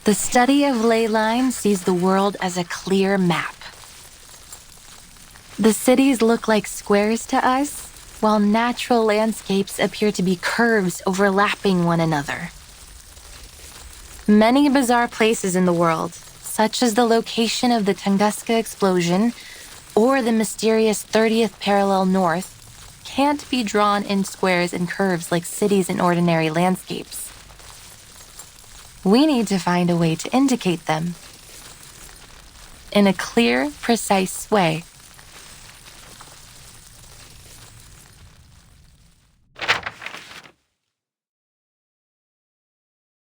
The study of ley lines sees the world as a clear map. The cities look like squares to us, while natural landscapes appear to be curves overlapping one another. Many bizarre places in the world, such as the location of the Tunguska explosion or the mysterious 30th parallel north, can't be drawn in squares and curves like cities in ordinary landscapes. We need to find a way to indicate them in a clear, precise way.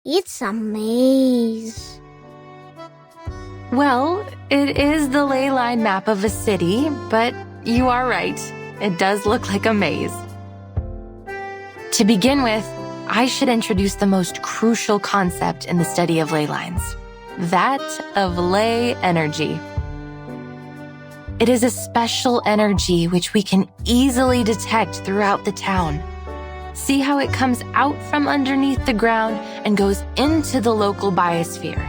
It's a maze. Well, it is the ley line map of a city, but you are right. It does look like a maze. To begin with, I should introduce the most crucial concept in the study of ley lines, that of ley energy. It is a special energy which we can easily detect throughout the town. See how it comes out from underneath the ground and goes into the local biosphere,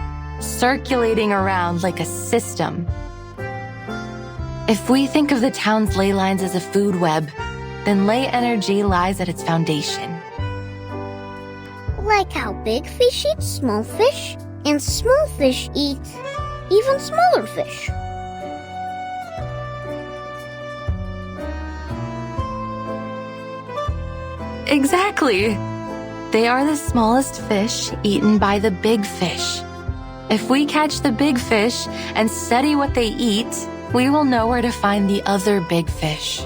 circulating around like a system. If we think of the town's ley lines as a food web, then ley energy lies at its foundation. Like how big fish eat small fish, and small fish eat even smaller fish. Exactly. They are the smallest fish eaten by the big fish. If we catch the big fish and study what they eat, we will know where to find the other big fish.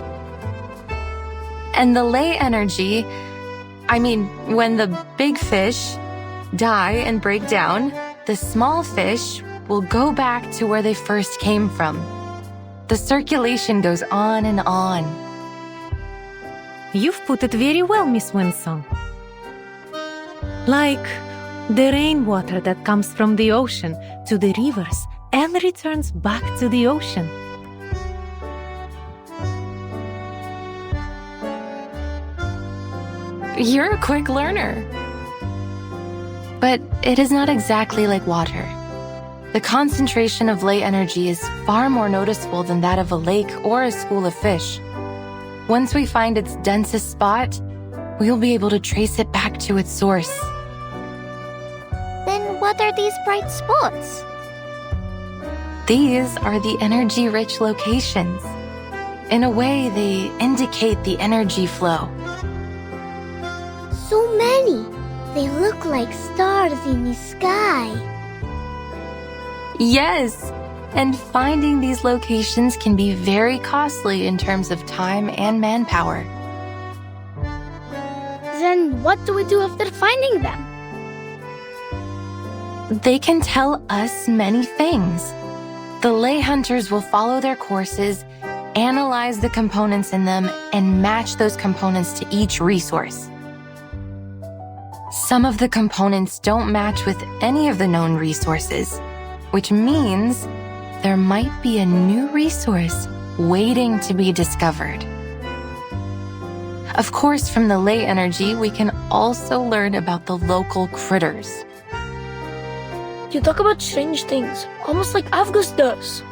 And the ley energy, when the big fish die and break down, the small fish will go back to where they first came from. The circulation goes on and on. You've put it very well, Miss Winston. Like the rainwater that comes from the ocean to the rivers and returns back to the ocean. You're a quick learner. But it is not exactly like water. The concentration of ley energy is far more noticeable than that of a lake or a school of fish. Once we find its densest spot, we'll be able to trace it back to its source. Then what are these bright spots? These are the energy-rich locations. In a way, they indicate the energy flow. So many. They look like stars in the sky. Yes, and finding these locations can be very costly in terms of time and manpower. Then what do we do after finding them? They can tell us many things. The ley hunters will follow their courses, analyze the components in them, and match those components to each resource. Some of the components don't match with any of the known resources, which means there might be a new resource waiting to be discovered. Of course, from the ley energy, we can also learn about the local critters. You talk about strange things, almost like Avgus does.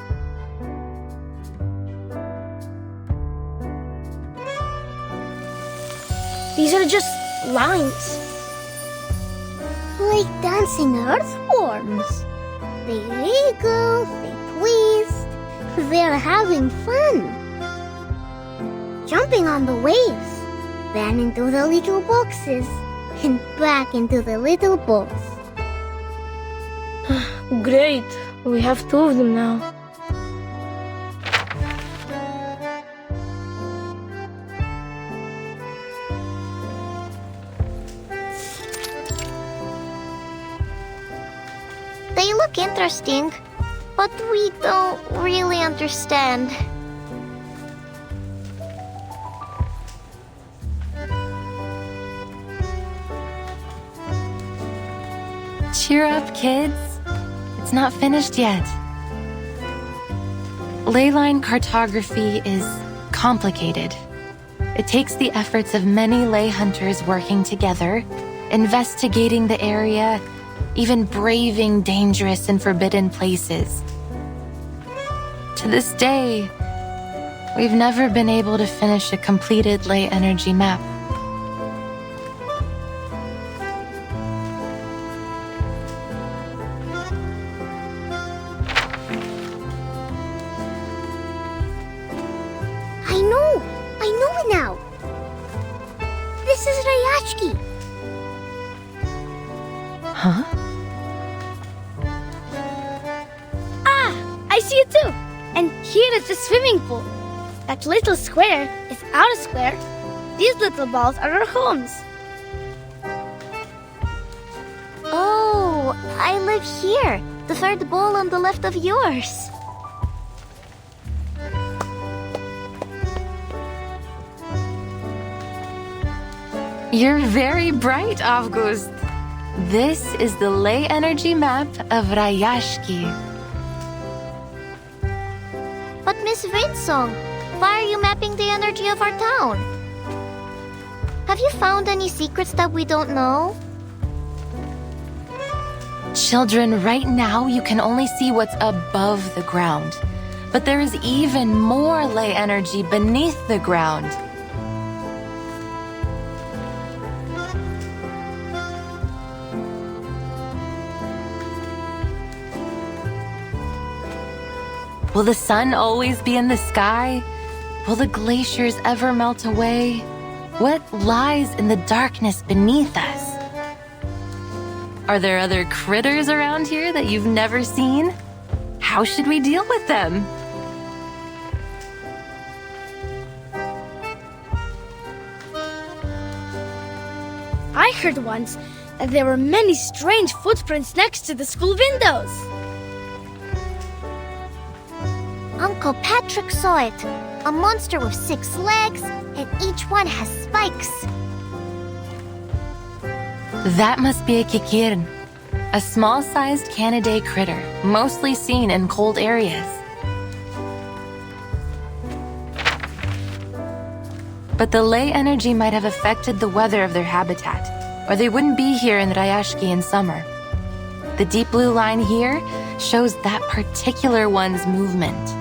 These are just lines. Like dancing earthworms. They wiggle, they twist. They're having fun. Jumping on the waves, then into the little boxes, and back into the little balls. Great, we have 2 of them now. They look interesting, but we don't really understand. Cheer up, kids. It's not finished yet. Ley line cartography is complicated. It takes the efforts of many ley hunters working together, investigating the area, even braving dangerous and forbidden places. To this day, we've never been able to finish a completed ley energy map. I know it now. This is Rayashki. Huh? I see it too. And here is the swimming pool. That little square is our square. These little balls are our homes. Oh, I live here. The third ball on the left of yours. You're very bright, August. This is the ley energy map of Rayashki. But Miss Rainsong, why are you mapping the energy of our town? Have you found any secrets that we don't know? Children, right now you can only see what's above the ground. But there is even more ley energy beneath the ground. Will the sun always be in the sky? Will the glaciers ever melt away? What lies in the darkness beneath us? Are there other critters around here that you've never seen? How should we deal with them? I heard once that there were many strange footprints next to the school windows. Uncle Patrick saw it. A monster with 6 legs, and each one has spikes. That must be a kikirn, a small-sized Canidae critter, mostly seen in cold areas. But the ley energy might have affected the weather of their habitat, or they wouldn't be here in Rayashki in summer. The deep blue line here shows that particular one's movement.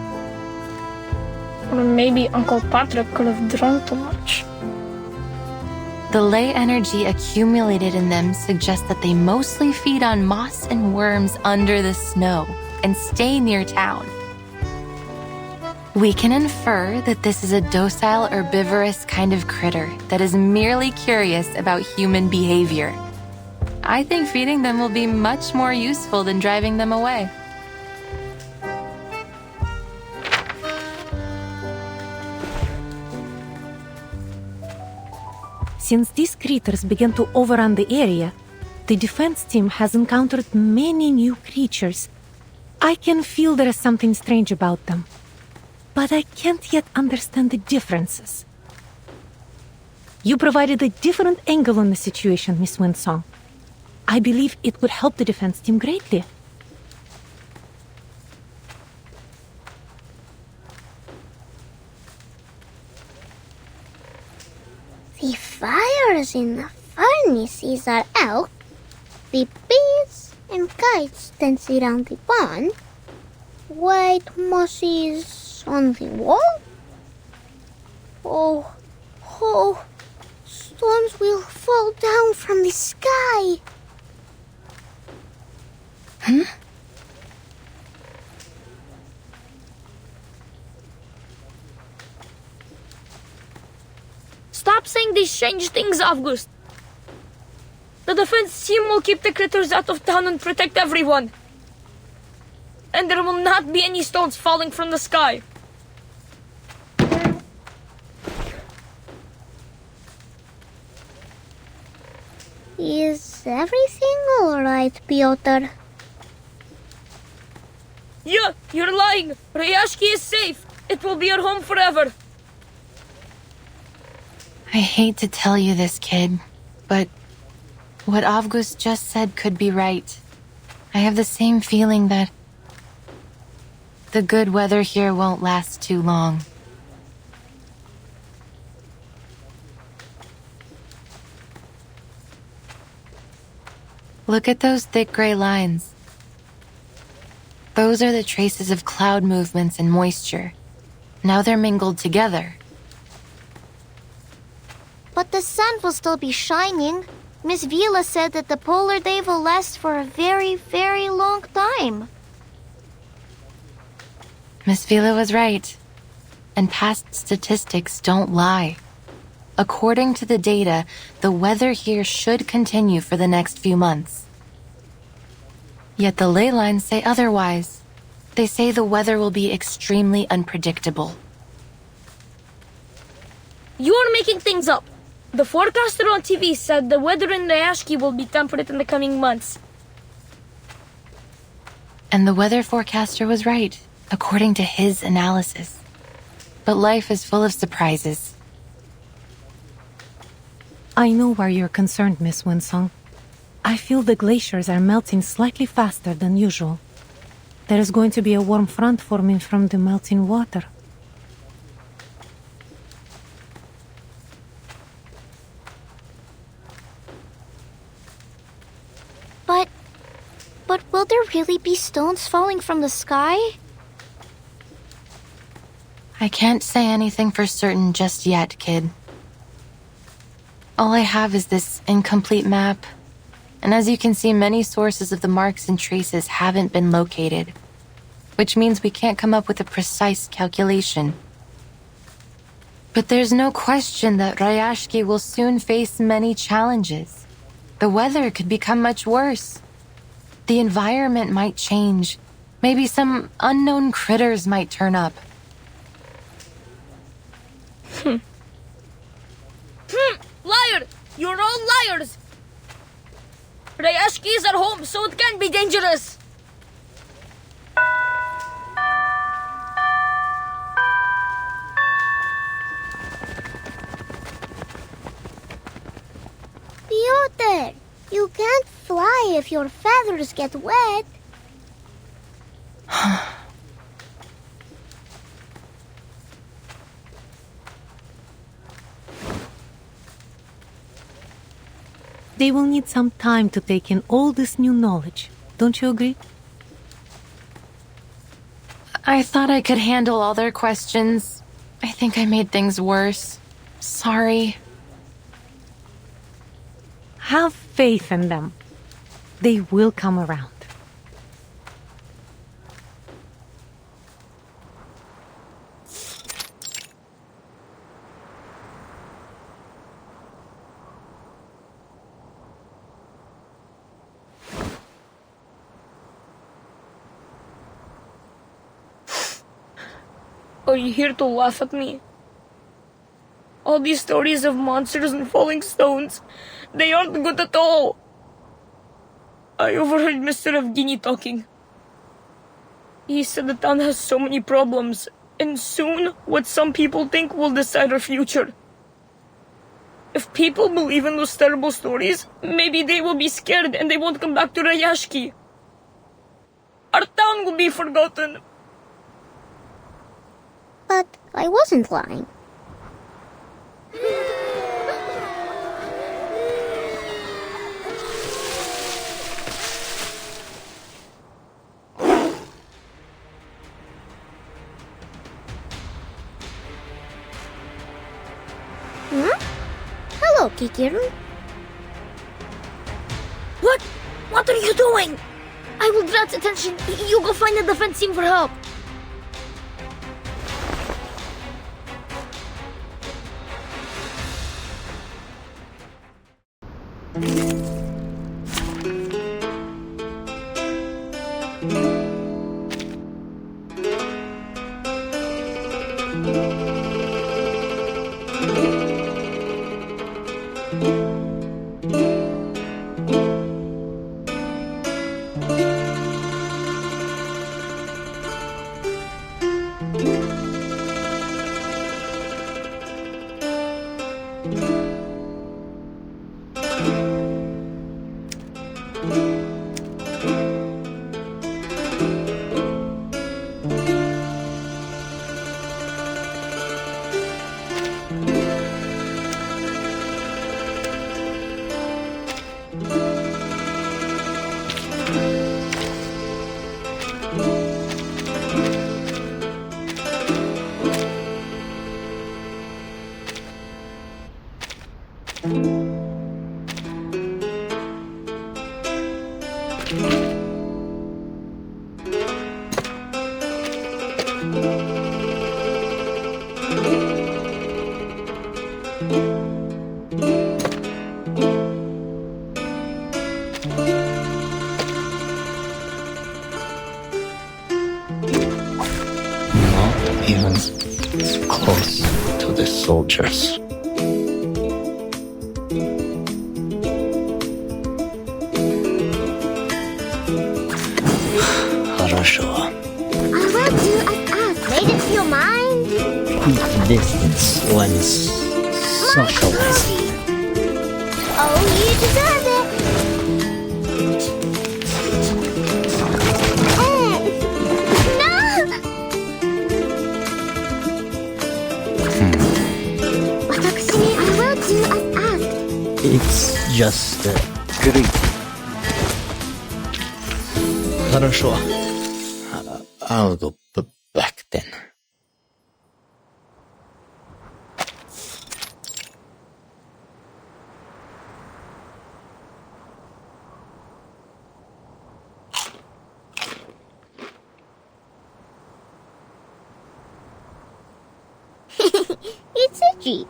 Or maybe Uncle Patrick could have drunk too much. The ley energy accumulated in them suggests that they mostly feed on moss and worms under the snow and stay near town. We can infer that this is a docile herbivorous kind of critter that is merely curious about human behavior. I think feeding them will be much more useful than driving them away. Since these critters began to overrun the area, the defense team has encountered many new creatures. I can feel there is something strange about them, but I can't yet understand the differences. You provided a different angle on the situation, Miss Winsong. I believe it would help the defense team greatly. The fires in the furnaces are out. The bees and kites dance around the barn. White mosses on the wall. Oh, storms will fall down from the sky. Stop saying these strange things, August. The defense team will keep the critters out of town and protect everyone. And there will not be any stones falling from the sky. Is everything all right, Piotr? Yeah, you're lying. Rayashki is safe. It will be our home forever. I hate to tell you this, kid, but what August just said could be right. I have the same feeling that the good weather here won't last too long. Look at those thick gray lines. Those are the traces of cloud movements and moisture. Now they're mingled together. But the sun will still be shining. Miss Vila said that the polar day will last for a very, very long time. Miss Vila was right. And past statistics don't lie. According to the data, the weather here should continue for the next few months. Yet the ley lines say otherwise. They say the weather will be extremely unpredictable. You're making things up. The forecaster on TV said the weather in Rayashki will be temperate in the coming months. And the weather forecaster was right, according to his analysis. But life is full of surprises. I know why you're concerned, Miss Winsong. I feel the glaciers are melting slightly faster than usual. There is going to be a warm front forming from the melting water. But will there really be stones falling from the sky? I can't say anything for certain just yet, kid. All I have is this incomplete map. And as you can see, many sources of the marks and traces haven't been located, which means we can't come up with a precise calculation. But there's no question that Rayashki will soon face many challenges. The weather could become much worse. The environment might change. Maybe some unknown critters might turn up. Liar! You're all liars! Rayashki is at home, so it can't be dangerous. Piotr, you can't fly if your feathers get wet. They will need some time to take in all this new knowledge. Don't you agree? I thought I could handle all their questions. I think I made things worse. Sorry. Have faith in them. They will come around. Are you here to laugh at me? All these stories of monsters and falling stones, they aren't good at all. I overheard Mr. Evgeny talking. He said the town has so many problems, and soon what some people think will decide our future. If people believe in those terrible stories, maybe they will be scared and they won't come back to Rayashki. Our town will be forgotten. But I wasn't lying. Hello, Kikiru. What? What are you doing? I will draw attention. You go find the defense team for help. Not even close to the soldiers. Хорошо. I will do as asked. Made it feel mind. Keep distance when socializing. Oh, you deserve it. No! 私に I will do as asked. It's just great. Хорошо. I'll go back then. It's itchy.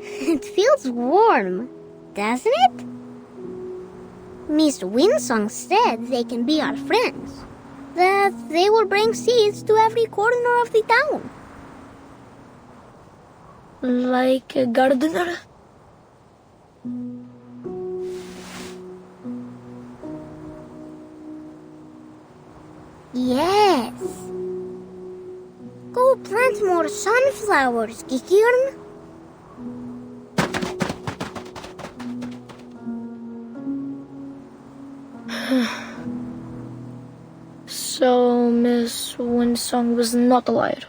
It feels warm, doesn't it? Miss Winsong said they can be our friends. That they will bring seeds to every corner of the town. Like a gardener? Yes. Go plant more sunflowers, Gikion. So Miss Winsong was not a liar.